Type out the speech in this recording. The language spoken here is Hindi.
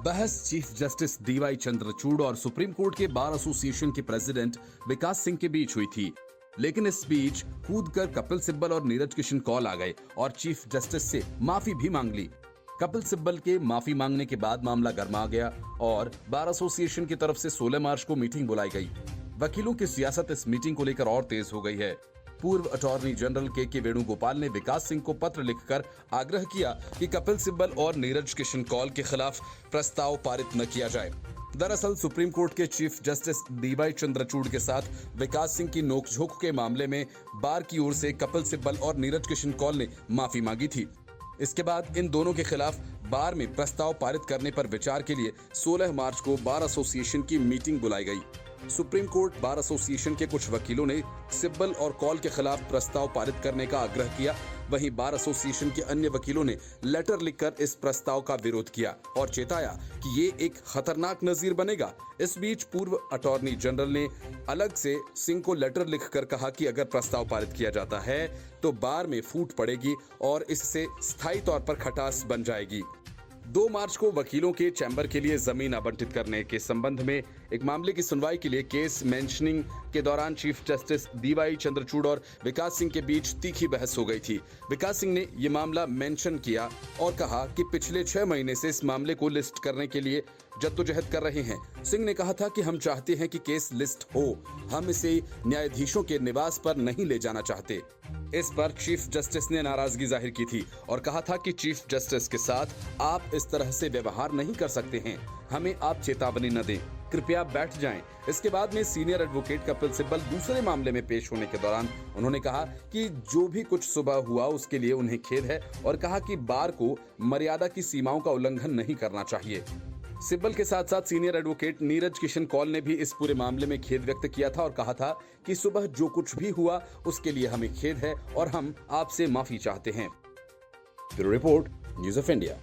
बहस चीफ जस्टिस डीवाई चंद्रचूड़ और सुप्रीम कोर्ट के बार एसोसिएशन के प्रेसिडेंट विकास सिंह के बीच हुई थी। लेकिन इस बीच कूदकर कपिल सिब्बल और नीरज किशन कौल आ गए और चीफ जस्टिस से माफी भी मांग ली। कपिल सिब्बल के माफी मांगने के बाद मामला गर्मा गया और बार एसोसिएशन की तरफ से 16 मार्च को मीटिंग बुलाई गई। वकीलों की सियासत इस मीटिंग को लेकर और तेज हो गई है। पूर्व अटॉर्नी जनरल के वेणुगोपाल ने विकास सिंह को पत्र लिखकर आग्रह किया कि कपिल सिब्बल और नीरज किशन कौल के खिलाफ प्रस्ताव पारित न किया जाए। दरअसल सुप्रीम कोर्ट के चीफ जस्टिस डीवाई चंद्रचूड़ के साथ विकास सिंह की नोकझोंक के मामले में बार की ओर से कपिल सिब्बल और नीरज किशन कौल ने माफी मांगी थी। इसके बाद इन दोनों के खिलाफ बार में प्रस्ताव पारित करने पर विचार के लिए 16 मार्च को बार एसोसिएशन की मीटिंग बुलाई गई। सुप्रीम कोर्ट बार एसोसिएशन के कुछ वकीलों ने सिब्बल और कौल के खिलाफ प्रस्ताव पारित करने का आग्रह किया। वहीं बार एसोसिएशन के अन्य वकीलों ने लेटर लिखकर इस प्रस्ताव का विरोध किया और चेताया कि ये एक खतरनाक नजीर बनेगा। इस बीच पूर्व अटॉर्नी जनरल ने अलग से सिंह को लेटर लिखकर कहा कि अगर प्रस्ताव पारित किया जाता है तो बार में फूट पड़ेगी और इससे स्थायी तौर पर खटास बन जाएगी। 2 मार्च को वकीलों के चैम्बर के लिए जमीन आवंटित करने के संबंध में एक मामले की सुनवाई के लिए केस मेंशनिंग के दौरान चीफ जस्टिस डीवाई चंद्रचूड़ और विकास सिंह के बीच तीखी बहस हो गई थी। विकास सिंह ने ये मामला मेंशन किया और कहा कि पिछले 6 महीने से इस मामले को लिस्ट करने के लिए जद्दोजहद कर रहे हैं। सिंह ने कहा था कि हम चाहते हैं कि केस लिस्ट हो, हम इसे न्यायाधीशों के निवास पर नहीं ले जाना चाहते। इस पर चीफ जस्टिस ने नाराजगी जाहिर की थी और कहा था कि चीफ जस्टिस के साथ आप इस तरह से व्यवहार नहीं कर सकते हैं, हमें आप चेतावनी न दें, कृपया बैठ जाएं। इसके बाद में सीनियर एडवोकेट कपिल सिब्बल दूसरे मामले में पेश होने के दौरान उन्होंने कहा कि जो भी कुछ सुबह हुआ उसके लिए उन्हें खेद है और कहा कि बार को मर्यादा की सीमाओं का उल्लंघन नहीं करना चाहिए। सिब्बल के साथ साथ सीनियर एडवोकेट नीरज किशन कौल ने भी इस पूरे मामले में खेद व्यक्त किया था और कहा था कि सुबह जो कुछ भी हुआ उसके लिए हमें खेद है और हम आपसे माफी चाहते हैं। Bureau report, news of India.